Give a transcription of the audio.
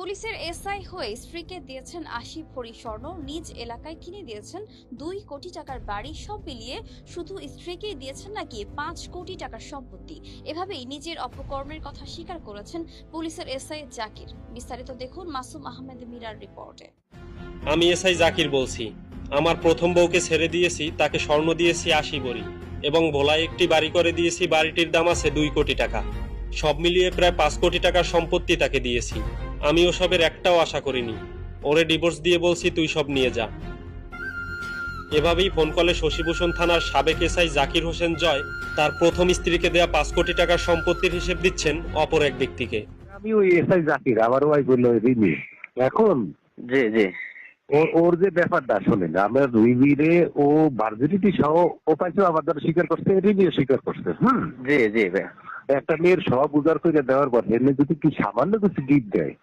পুলিশের এসআই হয়ে স্ত্রীকে দিয়েছেন ৮০ ভরি স্বর্ণ, নিজ এলাকায় কিনে দিয়েছেন ২ কোটি টাকার বাড়ি। সব মিলিয়ে শুধু স্ত্রীকেই দিয়েছেন নাকি ৫ কোটি টাকার সম্পত্তি। এভাবেই নিজের অপকর্মের কথা স্বীকার করেছেন পুলিশের এসআই জাকির। বিস্তারিত দেখুন মাসুম আহমেদ মীরার রিপোর্টে। আমি এসআই জাকির বলছি। আমার প্রথম বউকে ছেড়ে দিয়েছি, তাকে স্বর্ণ দিয়েছি ৮০ ভরি এবং ভোলায় একটি বাড়ি করে দিয়েছি। বাড়িটির দাম আছে ২ কোটি টাকা। সব মিলিয়ে প্রায় ৫ কোটি টাকার সম্পত্তি তাকে দিয়েছি। আমি ওসবের একটাও আশা করিনি। ওরে ডিভোর্স দিয়ে বলছি তুই সব নিয়ে যা। এভাবেই ফোন কলে শশীভূষণ থানার সাবেক এসআই জাকির হোসেন জয় তার প্রথম স্ত্রীকে দেয়া ৫ কোটি টাকার সম্পত্তির হিসেব দিচ্ছেন অপর এক ব্যক্তিকে। আমি ওই এসআই জাকির, আমার ওয়াইফ বললো রিমি। এখন জি জি ওর যে ব্যাপারটা শোনেন, আমরা রিমিরে ও ভার্জিনিটি সহ ও পাইছে আমার দ্বারা স্বীকার করছে, রিমিও স্বীকার করছে। জি জি ভাই। একটা মেয়ের সব উজাড় করে দেওয়ার পর এমনি যদি কি সামান্য কিছু গিফট দেয়,